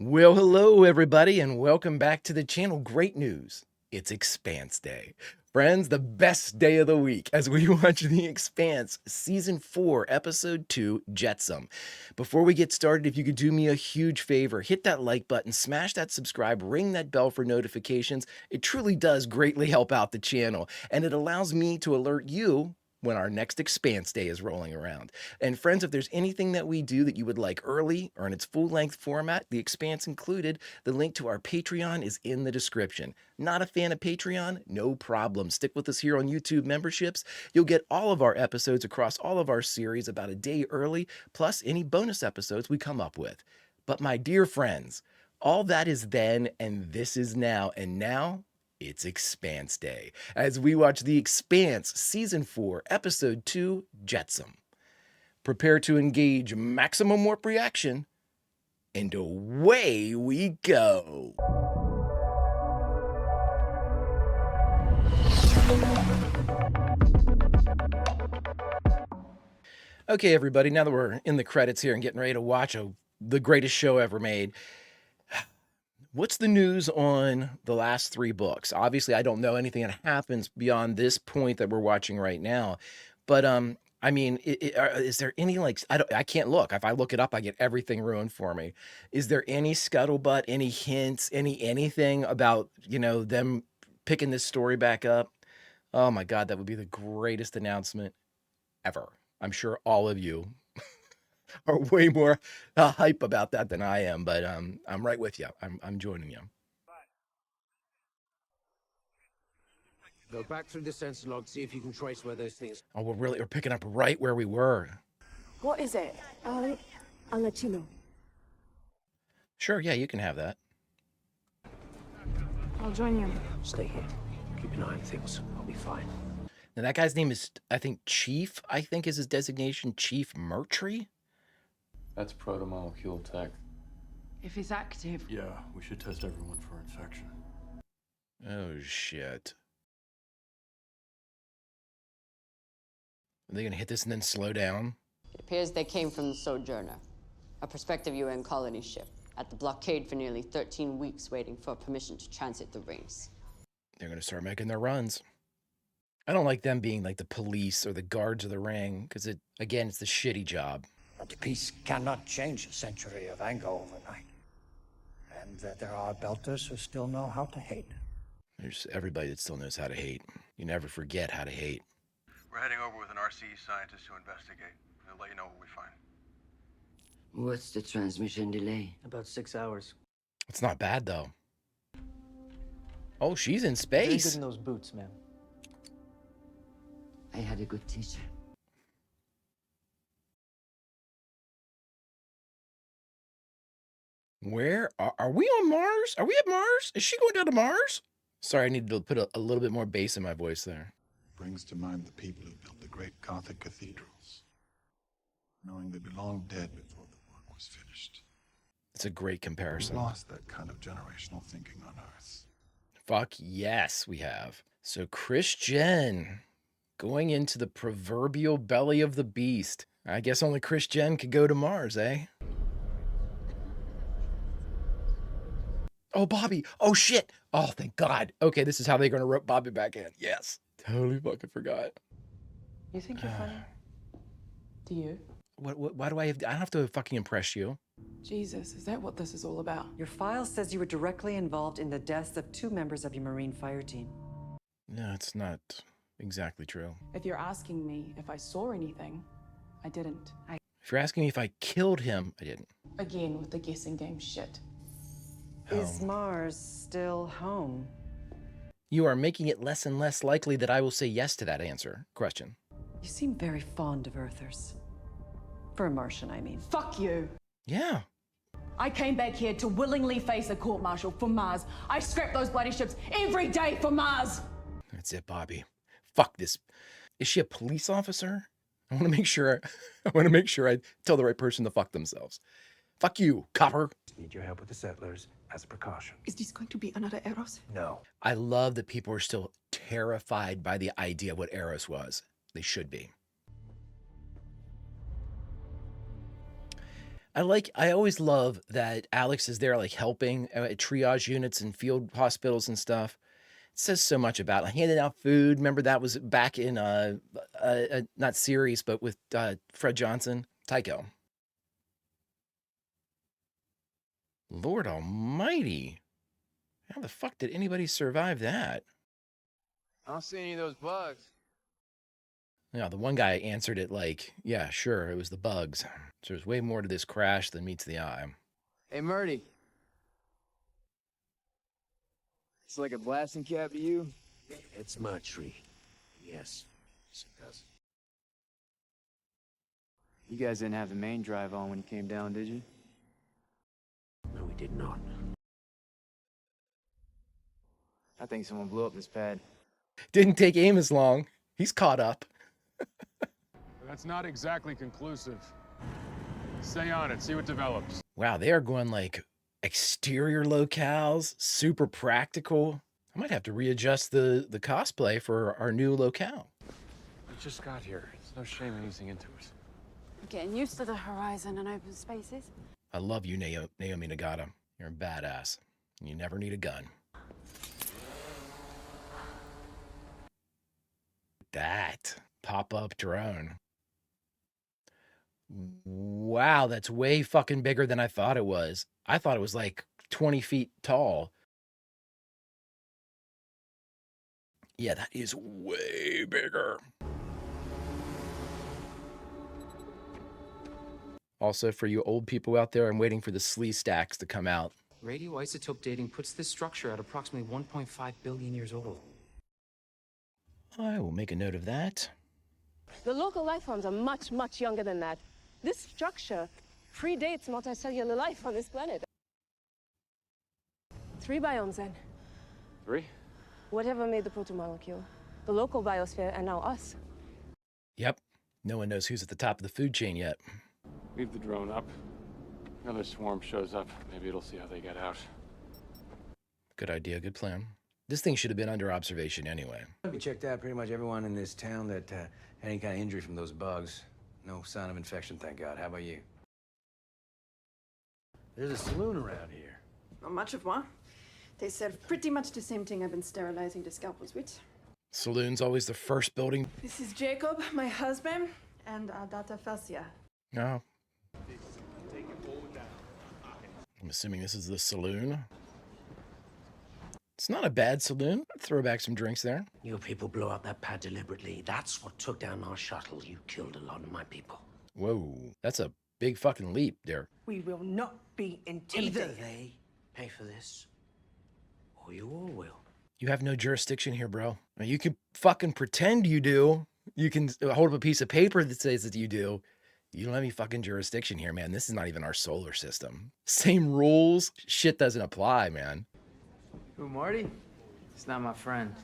Well, hello, everybody, and welcome back to the channel. Great news. It's Expanse Day. Friends, the best day of the week as we watch The Expanse Season 4, Episode 2, Jetsam. Before we get started, if you could do me a huge favor, hit that like button, smash that subscribe, ring that bell for notifications. It truly does greatly help out the channel, and it allows me to alert you when our next Expanse Day is rolling around. And friends, if there's anything that we do that you would like early or in its full-length format, The Expanse included, the link to our Patreon is in the description. Not a fan of Patreon? No problem. Stick with us here on YouTube memberships. You'll get all of our episodes across all of our series about a day early, plus any bonus episodes we come up with. But my dear friends, all that is then and this is now, and now it's Expanse Day, as we watch The Expanse Season 4, Episode 2, Jetsam. Prepare to engage maximum warp reaction, and away we go. Okay, everybody, now that we're in the credits here and getting ready to watch the greatest show ever made, what's the news on the last 3 books? Obviously, I don't know anything that happens beyond this point that we're watching right now. But I mean, is there any I can't look. If I look it up, I get everything ruined for me. Is there any scuttlebutt, any hints, anything about, them picking this story back up? Oh my God, that would be the greatest announcement ever. I'm sure all of you are way more hype about that than I am, but I'm right with you. I'm joining you. Go back through the sensor log, see if you can trace where those things... Oh, we're picking up right where we were. What is it? I'll let you know. Sure, yeah, you can have that. I'll join you. Stay here. Keep an eye on things. I'll be fine. Now, that guy's name is, I think, Chief, I think is his designation, Chief Mertry? That's proto-molecule tech. If it's active. Yeah, we should test everyone for infection. Oh, shit. Are they gonna hit this and then slow down? It appears they came from the Sojourner, a prospective UN colony ship, at the blockade for nearly 13 weeks waiting for permission to transit the rings. They're gonna start making their runs. I don't like them being like the police or the guards of the ring, because it's the shitty job. But peace cannot change a century of anger overnight. And there are belters who still know how to hate. There's everybody that still knows how to hate. You never forget how to hate. We're heading over with an RCE scientist to investigate. We'll let you know what we find. What's the transmission delay? About 6 hours. It's not bad, though. Oh, she's in Very good space. in those boots, man. I had a good teacher. Where are we on Mars? Are we at Mars? Is she going down to Mars? Sorry, I need to put a little bit more bass in my voice there. Brings to mind the people who built the great Gothic cathedrals, knowing they belonged dead before the work was finished. It's a great We've comparison. lost that kind of generational thinking on Earth. Fuck yes, we have. So Christian going into the proverbial belly of the beast. I guess only Christian could go to Mars, eh? Oh, Bobby. Oh, shit. Oh, thank God. Okay, this is how they're going to rope Bobby back in. Yes. Totally fucking forgot. You think you're funny? Do you? Why do I don't have to fucking impress you. Jesus, is that what this is all about? Your file says you were directly involved in the deaths of 2 members of your Marine fire team. No, it's not exactly true. If you're asking me if I saw anything, I didn't. If you're asking me if I killed him, I didn't. Again with the guessing game shit. Is Mars still home? You are making it less and less likely that I will say yes to that question. You seem very fond of Earthers. For a Martian, I mean. Fuck you! Yeah. I came back here to willingly face a court-martial for Mars. I scrap those bloody ships every day for Mars! That's it, Bobby. Fuck this. Is she a police officer? I want to make sure I tell the right person to fuck themselves. Fuck you, copper. Need your help with the settlers as a precaution. Is this going to be another Eros? No. I love that people are still terrified by the idea of what Eros was. They should be. I always love that Alex is there, like helping at triage units and field hospitals and stuff. It says so much about handing out food. Remember that was back in not series, but with Fred Johnson, Tycho. Lord Almighty, how the fuck did anybody survive that? I don't see any of those bugs. Yeah, the one guy answered it like, yeah, sure, it was the bugs. So there's way more to this crash than meets the eye. Hey, Murdy. It's like a blasting cap to you? It's my tree. Yes, yes it does. You guys didn't have the main drive on when you came down, did you? No, we did not. I think someone blew up this pad. Didn't take Amos long. He's caught up. That's not exactly conclusive. Stay on it, see what develops. Wow, they are going like exterior locales, super practical. I might have to readjust the cosplay for our new locale. We just got here. There's no shame in easing into it. Getting used to the horizon and open spaces. I love you, Naomi Nagata. You're a badass. You never need a gun. That pop-up drone. Wow, that's way fucking bigger than I thought it was. I thought it was like 20 feet tall. Yeah, that is way bigger. Also, for you old people out there, I'm waiting for the SLE stacks to come out. Radioisotope dating puts this structure at approximately 1.5 billion years old. I will make a note of that. The local life forms are much, much younger than that. This structure predates multicellular life on this planet. 3 biomes then. 3? Whatever made the protomolecule. The local biosphere and now us. Yep. No one knows who's at the top of the food chain yet. Leave the drone up. Another swarm shows up. Maybe it'll see how they get out. Good idea, good plan. This thing should have been under observation anyway. We checked out pretty much everyone in this town that had any kind of injury from those bugs. No sign of infection, thank God. How about you? There's a saloon around here. Not much of one. They said pretty much the same thing I've been sterilizing the scalpels with. Saloon's always the first building. This is Jacob, my husband, and our daughter Felsia. No. I'm assuming this is the saloon. It's not a bad saloon. Throw back some drinks there. You people blew up that pad deliberately. That's what took down our shuttle. You killed a lot of my people. Whoa, that's a big fucking leap there. We will not be intimidated. Either they pay for this, or you all will. You have no jurisdiction here, bro. You can fucking pretend you do. You can hold up a piece of paper that says that you do. You don't have any fucking jurisdiction here, man. This is not even our solar system. Same rules. Shit doesn't apply, man. Who, Marty? It's not my friend.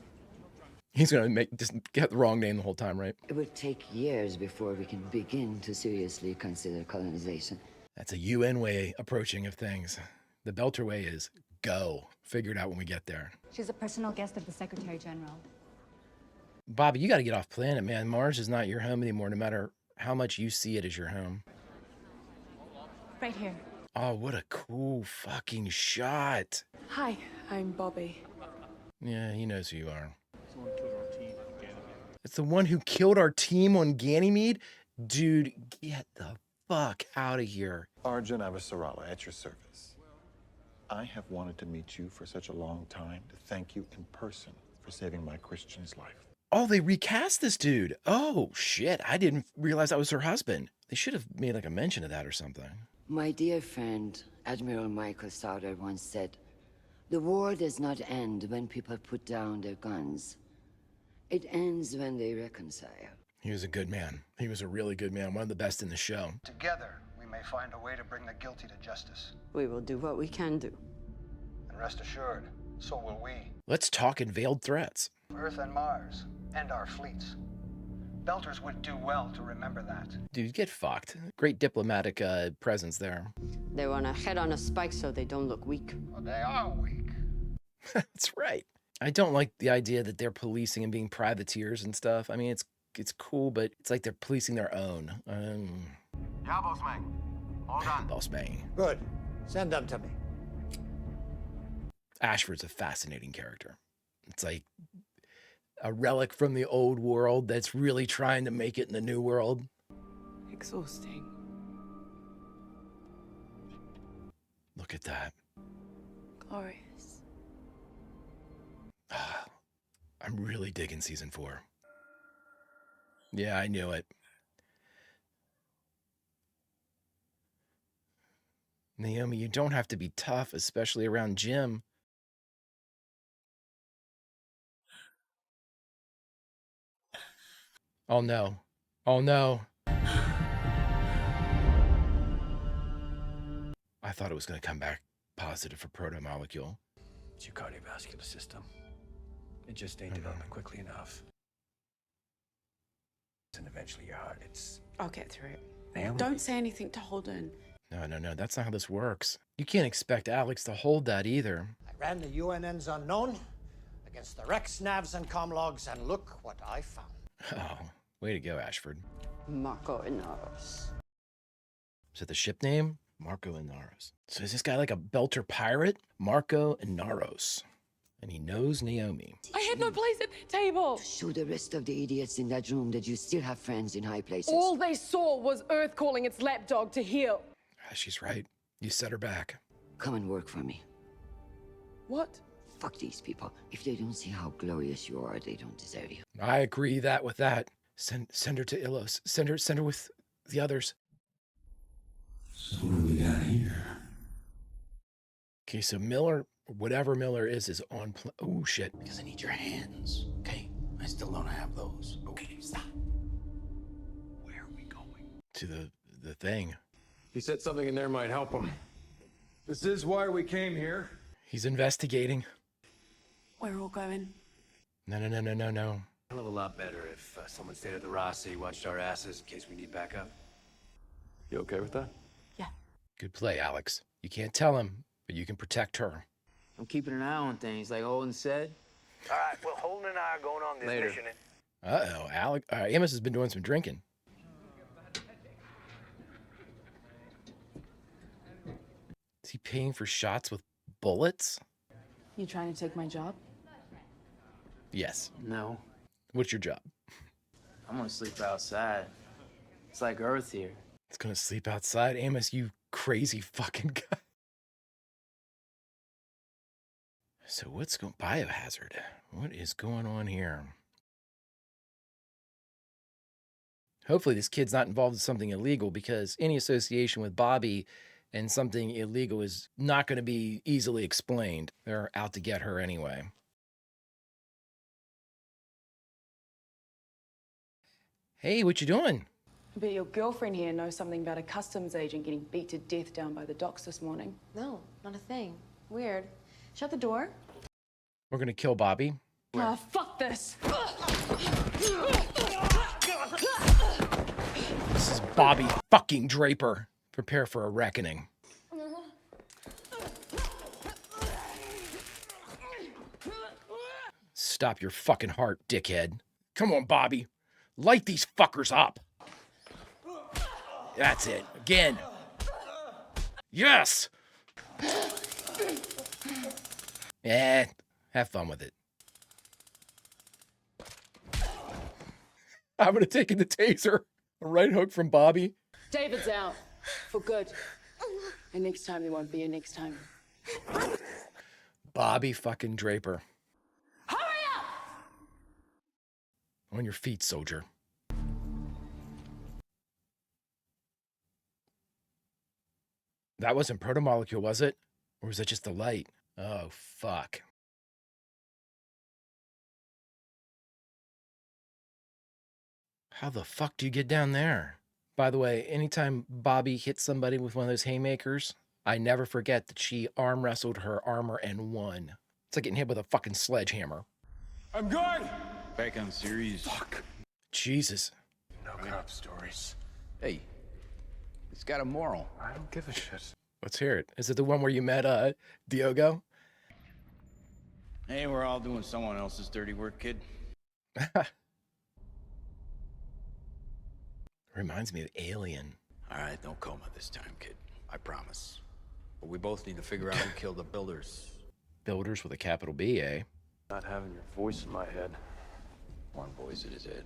He's gonna just get the wrong name the whole time, right? It would take years before we can begin to seriously consider colonization. That's a UN way approaching of things. The Belter way is go. Figure it out when we get there. She's a personal guest of the Secretary General. Bobby, you gotta get off planet, man. Mars is not your home anymore, no matter how much you see it as your home. Right here. Oh, what a cool fucking shot. Hi, I'm Bobby. Yeah, he knows who you are. It's the one who killed our team on Ganymede? Dude, get the fuck out of here. Arjun Avasarala, at your service. I have wanted to meet you for such a long time to thank you in person for saving my Christian's life. Oh, they recast this dude. Oh, shit. I didn't realize that was her husband. They should have made like a mention of that or something. My dear friend, Admiral Michael Sauder once said, "The war does not end when people put down their guns. It ends when they reconcile." He was a good man. He was a really good man. One of the best in the show. Together, we may find a way to bring the guilty to justice. We will do what we can do. And rest assured, so will we. Let's talk in veiled threats. Earth and Mars, and our fleets. Belters would do well to remember that. Dude, get fucked. Great diplomatic presence there. They want to head on a spike so they don't look weak. Well, they are weak. That's right. I don't like the idea that they're policing and being privateers and stuff. I mean, it's cool, but it's like they're policing their own. Ja, bossman. All done. Boss Bang. Good. Send them to me. Ashford's a fascinating character. It's like a relic from the old world that's really trying to make it in the new world. Exhausting. Look at that. Glorious. I'm really digging season 4. Yeah, I knew it. Naomi, you don't have to be tough, especially around Jim. Oh no. Oh no. I thought it was going to come back positive for proto-molecule. It's your cardiovascular system. It just ain't developing quickly enough. And eventually your heart, it's... I'll get through it. Naomi? Don't say anything to Holden. No, that's not how this works. You can't expect Alex to hold that either. I ran the UNN's unknown against the Rex, Navs, and Comlogs, and look what I found. Oh, way to go, Ashford. Marco Inaros. Is that the ship name? Marco Inaros. So is this guy like a belter pirate? Marco Inaros. And he knows Naomi. I had no place at the table. Show the rest of the idiots in that room that you still have friends in high places. All they saw was Earth calling its lapdog to heal. She's right. You set her back. Come and work for me. What? Fuck these people. If they don't see how glorious you are, they don't deserve you. I agree with that. Send her to Ilos. Send her with the others. So what do we got here? Okay, so Miller, whatever Miller is on. Oh shit! Because I need your hands. Okay, I still don't have those. Okay, stop. Where are we going? To the thing. He said something in there might help him. This is why we came here. He's investigating. We're all going. No. Hell of a lot better if someone stayed at the Rossi, watched our asses in case we need backup. You okay with that? Good play, Alex. You can't tell him, but you can protect her. I'm keeping an eye on things, like Holden said. All right, well, Holden and I are going on this Later. mission. Uh-oh, Alex. Amos has been doing some drinking. Is he paying for shots with bullets? You trying to take my job? Yes. No. What's your job? I'm gonna sleep outside. It's like Earth here. It's gonna sleep outside. Amos, you crazy fucking guy. So what's going... Biohazard. What is going on here? Hopefully this kid's not involved in something illegal, because any association with Bobby and something illegal is not going to be easily explained. They're out to get her anyway. Hey, what you doing? But your girlfriend here knows something about a customs agent getting beat to death down by the docks this morning. No, not a thing. Weird. Shut the door. We're going to kill Bobby. Oh, fuck this! This is Bobby fucking Draper. Prepare for a reckoning. Stop your fucking heart, dickhead. Come on, Bobby. Light these fuckers up. That's it. Again. Yes! Have fun with it. I would have taken the taser. A right hook from Bobby. David's out. For good. And next time there won't be a next time. Bobby fucking Draper. Hurry up! On your feet, soldier. That wasn't protomolecule, was it? Or was it just the light? Oh, fuck. How the fuck do you get down there? By the way, anytime Bobby hits somebody with one of those haymakers, I never forget that she arm wrestled her armor and won. It's like getting hit with a fucking sledgehammer. I'm good! Back on series. Fuck. Jesus. No cop stories. Hey, it's got a moral. I don't give a shit. Let's hear it. Is it the one where you met Diogo? Hey, we're all doing someone else's dirty work, kid. Reminds me of Alien. All right, no coma this time, kid. I promise. But we both need to figure out who killed the builders. Builders with a capital B, eh? Not having your voice in my head. One voice in his head.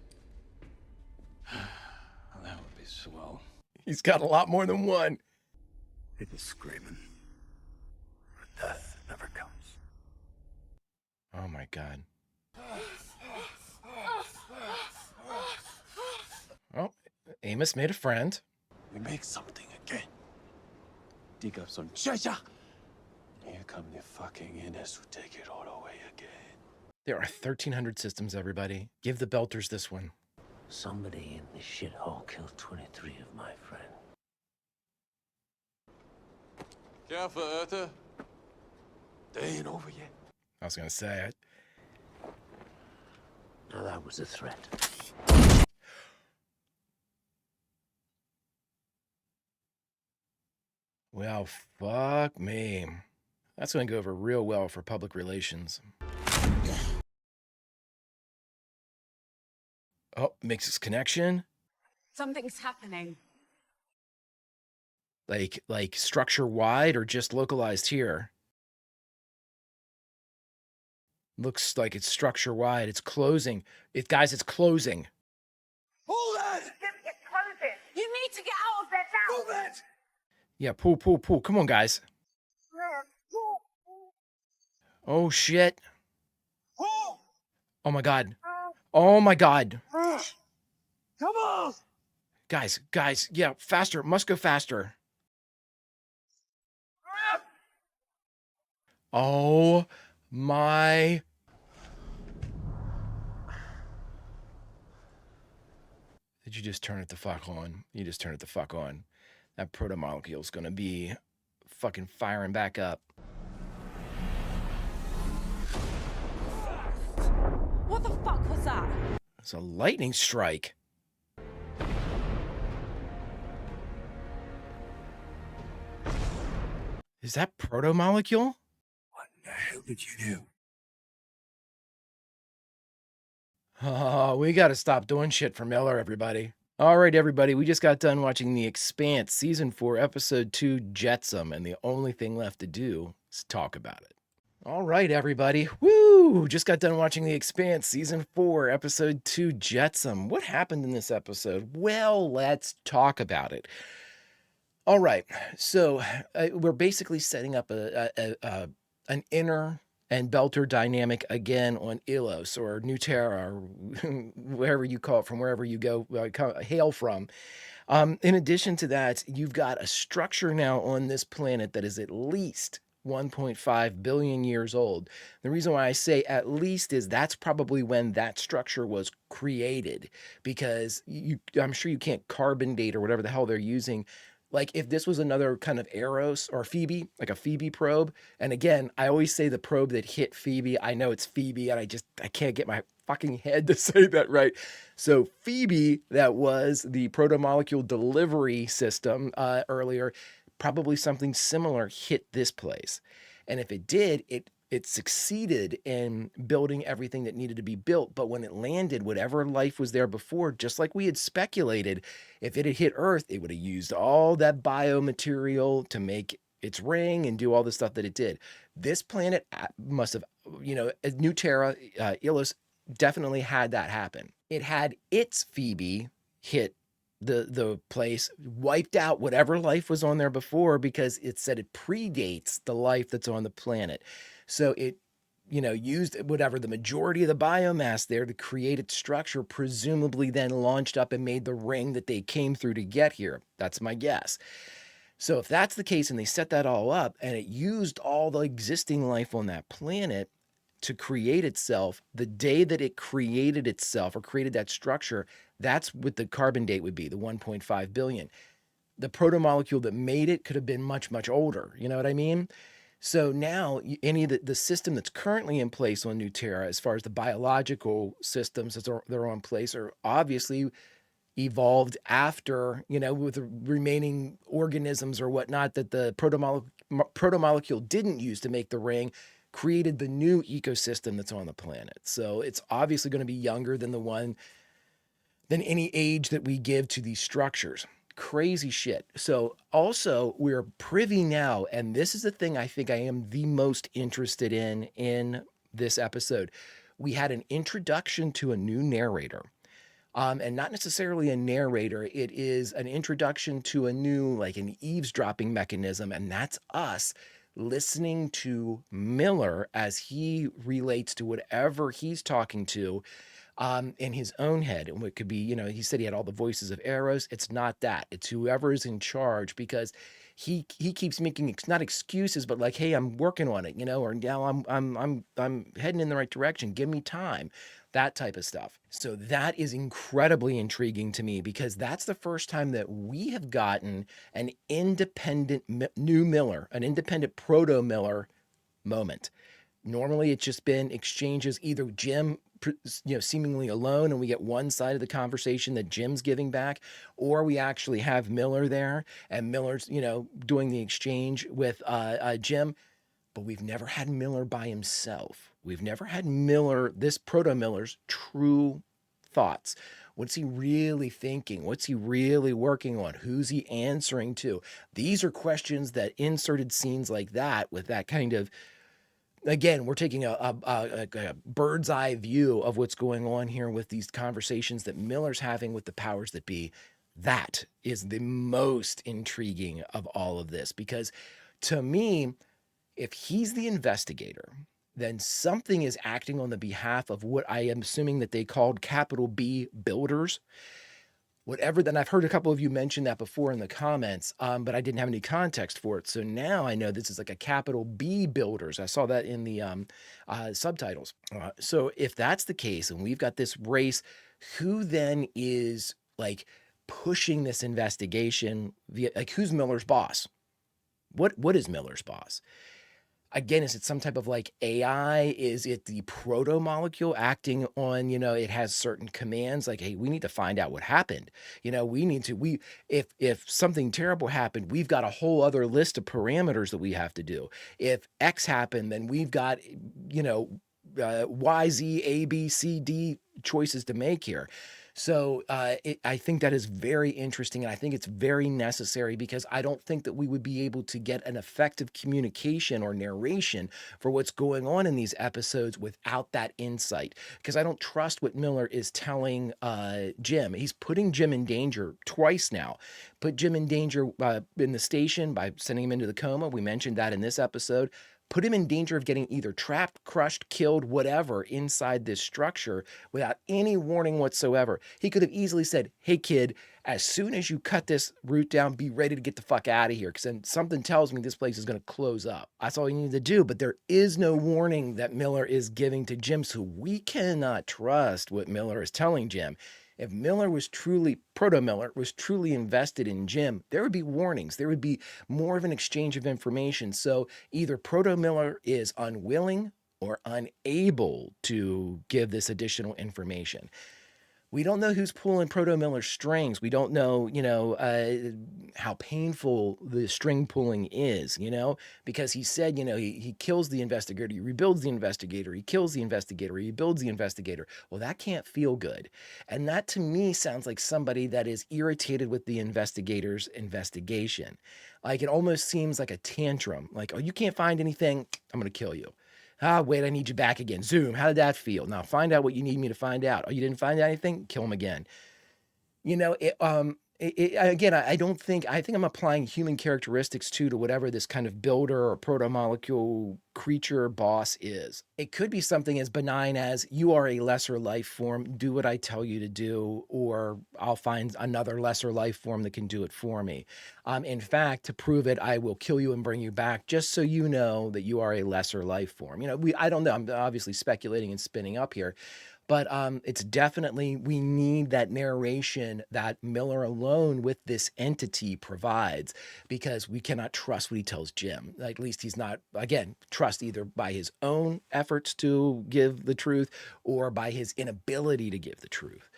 Well, that would be swell. He's got a lot more than one. People screaming. But death never comes. Oh my God. Oh, Amos made a friend. We make something again. Dig up some treasure. Here come the fucking Innes who take it all away again. There are 1,300 systems, everybody. Give the Belters this one. Somebody in this shithole killed 23 of my friends. Careful, Erta. They ain't over yet. I was going to say it. Now that was a threat. Well, fuck me. That's going to go over real well for public relations. Oh, makes its connection. Something's happening. Like structure wide or just localized here? Looks like it's structure wide. It's closing. Guys, it's closing. Hold it! It's closing. You need to get out of there now. Move it! Yeah, pull. Come on, guys. Oh, shit. Oh, my God. Oh, my God. Come on! Guys. Yeah, faster. Must go faster. Oh, my. Did you just turn it the fuck on? You just turned it the fuck on. That proto-molecule's gonna be fucking firing back up. What the fuck was that? It's a lightning strike. Is that proto-molecule? What the hell did you do? Oh, we gotta stop doing shit for Miller, everybody. All right, everybody, we just got done watching The Expanse, Season 4, Episode 2, Jetsam, and the only thing left to do is talk about it. All right, everybody. Woo! Just got done watching The Expanse, Season 4, Episode 2, Jetsam. What happened in this episode? Well, let's talk about it. All right, so we're basically setting up an inner and Belter dynamic again on Ilos or New Terra or wherever you call it, from wherever you go hail from. In addition to that, you've got a structure now on this planet that is at least 1.5 billion years old. The reason why I say at least is that's probably when that structure was created, because I'm sure you can't carbon date or whatever the hell they're using. Like if this was another kind of Eros or Phoebe, like a Phoebe probe. And again, I always say the probe that hit Phoebe. I know it's Phoebe and I can't get my fucking head to say that right. So Phoebe, that was the proto-molecule delivery system earlier, probably something similar hit this place. And if it did, it succeeded in building everything that needed to be built. But when it landed, whatever life was there before, just like we had speculated, if it had hit Earth, it would have used all that biomaterial to make its ring and do all the stuff that it did. This planet must have, New Terra, Ilos definitely had that happen. It had its Phoebe hit the place, wiped out whatever life was on there before, because it said it predates the life that's on the planet. So it, used whatever the majority of the biomass there to create its structure, presumably then launched up and made the ring that they came through to get here. That's my guess. So if that's the case and they set that all up and it used all the existing life on that planet to create itself, the day that it created itself or created that structure, that's what the carbon date would be, the 1.5 billion. The proto-molecule that made it could have been much, much older. You know what I mean? So now any of the system that's currently in place on New Terra, as far as the biological systems that are on place, are obviously evolved after, with the remaining organisms or whatnot that the proto-molecule didn't use to make the ring, created the new ecosystem that's on the planet. So it's obviously going to be younger than any age that we give to these structures. crazy shit. So also we're privy now, and this is the thing I think I am the most interested in this episode. We had an introduction to a new narrator. And not necessarily a narrator. It is an introduction to a new, like an eavesdropping mechanism, and that's us listening to Miller as he relates to whatever he's talking to in his own head. And what could be, you know, he said he had all the voices of Eros. It's not that. It's whoever is in charge, because he keeps making not excuses, but like, hey, I'm working on it, you know, or now I'm heading in the right direction. Give me time. That type of stuff. So that is incredibly intriguing to me, because that's the first time that we have gotten an independent new Miller, an independent proto Miller moment. Normally it's just been exchanges, either Jim, you know, seemingly alone, and we get one side of the conversation that Jim's giving back, or we actually have Miller there and Miller's, you know, doing the exchange with Jim. But we've never had Miller by himself. We've never had Miller, this proto Miller's true thoughts. What's he really thinking? What's he really working on? Who's he answering to? These are questions that inserted scenes like that, with that kind of, again, we're taking a bird's eye view of what's going on here with these conversations that Miller's having with the powers that be. That is the most intriguing of all of this, because to me, if he's the investigator, then something is acting on the behalf of what I am assuming that they called capital B builders. Whatever, then I've heard a couple of you mention that before in the comments, but I didn't have any context for it. So now I know this is like a capital B builders. I saw that in the subtitles. So if that's the case, and we've got this race, who then is like pushing this investigation via, like, who's Miller's boss? What is Miller's boss? Again, is it some type of like AI? Is it the proto molecule acting on, you know, it has certain commands like, hey, we need to find out what happened. You know, if something terrible happened, we've got a whole other list of parameters that we have to do. If X happened, then we've got, you know, Y, Z, A, B, C, D choices to make here. So I think that is very interesting, and I think it's very necessary, because I don't think that we would be able to get an effective communication or narration for what's going on in these episodes without that insight, because I don't trust what Miller is telling Jim. He's putting Jim in danger twice now. Put Jim in danger in the station by sending him into the coma. We mentioned that in this episode. Put him in danger of getting either trapped, crushed, killed, whatever, inside this structure without any warning whatsoever. He could have easily said, hey, kid, as soon as you cut this route down, be ready to get the fuck out of here, because then something tells me this place is going to close up. That's all you need to do. But there is no warning that Miller is giving to Jim, so we cannot trust what Miller is telling Jim. If Miller was truly, proto-Miller, was truly invested in Jim, there would be warnings. There would be more of an exchange of information. So either proto-Miller is unwilling or unable to give this additional information. We don't know who's pulling Proto Miller's strings. We don't know, you know, how painful the string pulling is, you know, because he said, you know, he kills the investigator, he rebuilds the investigator, he kills the investigator, he builds the investigator. Well, that can't feel good. And that to me sounds like somebody that is irritated with the investigator's investigation. Like, it almost seems like a tantrum. Like, oh, you can't find anything, I'm going to kill you. Ah, wait, I need you back again. Zoom, how did that feel? Now find out what you need me to find out. Oh, you didn't find out anything? Kill him again. You know, again, I think I'm applying human characteristics to whatever this kind of builder or proto-molecule creature boss is. It could be something as benign as, you are a lesser life form, do what I tell you to do, or I'll find another lesser life form that can do it for me. In fact, to prove it, I will kill you and bring you back, just so you know that you are a lesser life form. You know, I don't know, I'm obviously speculating and spinning up here. But it's definitely, we need that narration that Miller alone with this entity provides, because we cannot trust what he tells Jim. At least he's not, again, trust either by his own efforts to give the truth or by his inability to give the truth.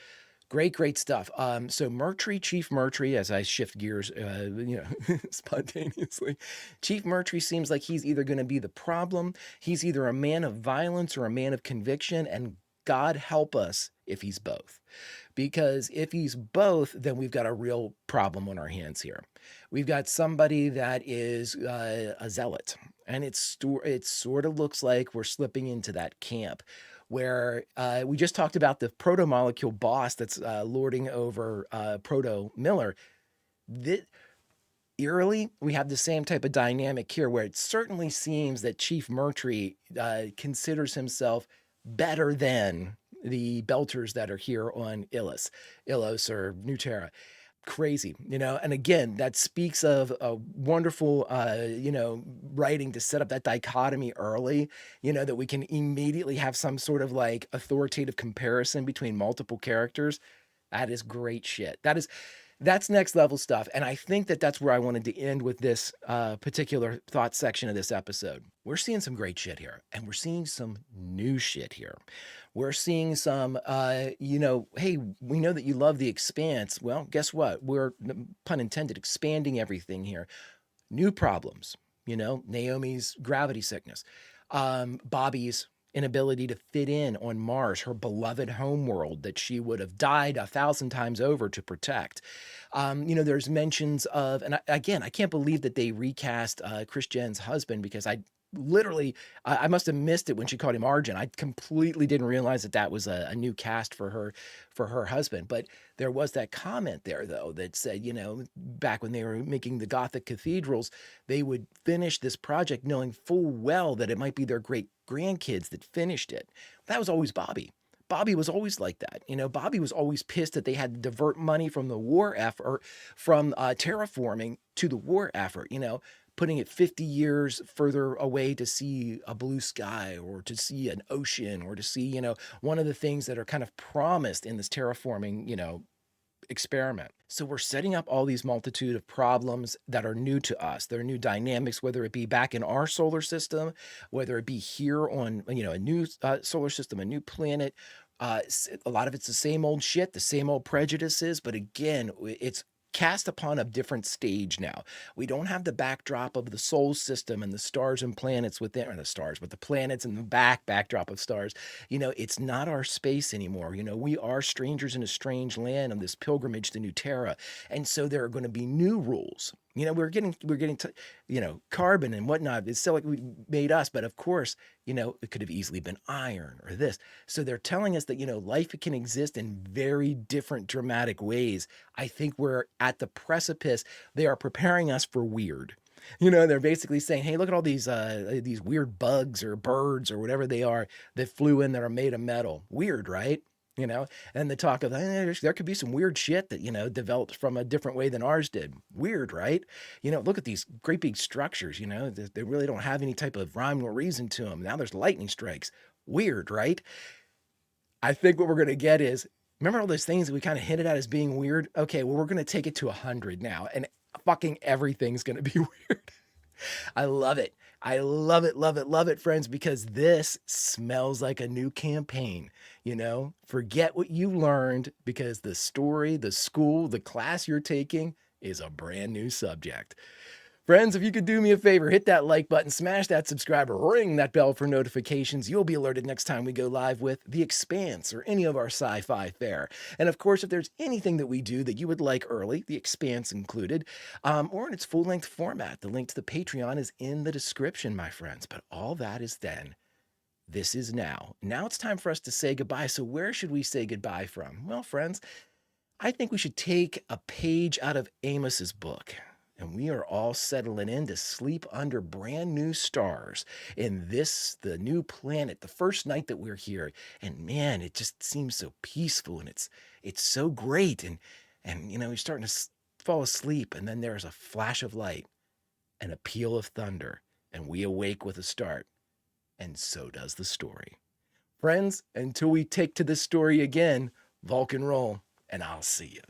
Great stuff. So Murtry, Chief Murtry, as I shift gears, you know, spontaneously, Chief Murtry seems like he's either going to be the problem, he's either a man of violence or a man of conviction, and God help us if he's both. because if he's both, then we've got a real problem on our hands here. We've got somebody that is a zealot, and it sort of looks like we're slipping into that camp where we just talked about the proto-molecule boss that's lording over Proto-Miller. Eerily, we have the same type of dynamic here where it certainly seems that Chief Murtry considers himself better than the Belters that are here on Ilos or New Terra. Crazy, and again, that speaks of a wonderful, writing to set up that dichotomy early, that we can immediately have some sort of like authoritative comparison between multiple characters. That is great shit. That's next level stuff. And I think that that's where I wanted to end with this particular thought section of this episode. We're seeing some great shit here, and we're seeing some new shit here. We're seeing some, hey, we know that you love the Expanse. Well, guess what? We're, pun intended, expanding everything here. New problems, Naomi's gravity sickness, Bobby's inability to fit in on Mars, her beloved homeworld that she would have died 1,000 times over to protect. There's mentions of, and again, I can't believe that they recast Chris Jen's husband, because I must have missed it when she called him Arjun. I completely didn't realize that was a new cast for her husband. But there was that comment there, though, that said, back when they were making the Gothic cathedrals, they would finish this project knowing full well that it might be their great grandkids that finished it. That was always Bobby. Bobby was always like that. Bobby was always pissed that they had to divert money from the war effort, from terraforming to the war effort, putting it 50 years further away to see a blue sky or to see an ocean or to see, one of the things that are kind of promised in this terraforming, experiment. So we're setting up all these multitude of problems that are new to us. They're new dynamics, whether it be back in our solar system, whether it be here on, a new solar system, a new planet. A lot of it's the same old shit, the same old prejudices, but again, it's cast upon a different stage now. We don't have the backdrop of the solar system and the stars and planets within, or the stars, but the planets and the backdrop of stars. It's not our space anymore. We are strangers in a strange land on this pilgrimage to New Terra. And so there are going to be new rules. We're getting to, carbon and whatnot. It's still like we made us, but of course, it could have easily been iron or this. So they're telling us that, life can exist in very different dramatic ways. I think we're at the precipice. They are preparing us for weird. They're basically saying, hey, look at all these weird bugs or birds or whatever they are that flew in that are made of metal. Weird, right? And the talk of there could be some weird shit that, developed from a different way than ours did. Weird, right? Look at these great big structures, they really don't have any type of rhyme or reason to them. Now there's lightning strikes. Weird, right? I think what we're going to get is, remember all those things that we kind of hinted at as being weird? Okay, well, we're going to take it to 100 now, and fucking everything's going to be weird. I love it. I love it, love it, love it, friends, because this smells like a new campaign. Forget what you learned, because the story, the school, the class you're taking is a brand new subject. Friends, if you could do me a favor, hit that like button, smash that subscribe, ring that bell for notifications. You'll be alerted next time we go live with The Expanse or any of our sci-fi fare. And of course, if there's anything that we do that you would like early, The Expanse included, or in its full-length format, the link to the Patreon is in the description, my friends. But all that is then. This is now. Now it's time for us to say goodbye. So where should we say goodbye from? Well, friends, I think we should take a page out of Amos's book. And we are all settling in to sleep under brand new stars in the new planet, the first night that we're here. And man, it just seems so peaceful, and it's so great. And you're starting to fall asleep, and then there's a flash of light and a peal of thunder, and we awake with a start. And so does the story. Friends, until we take to this story again, Vulcan roll, and I'll see you.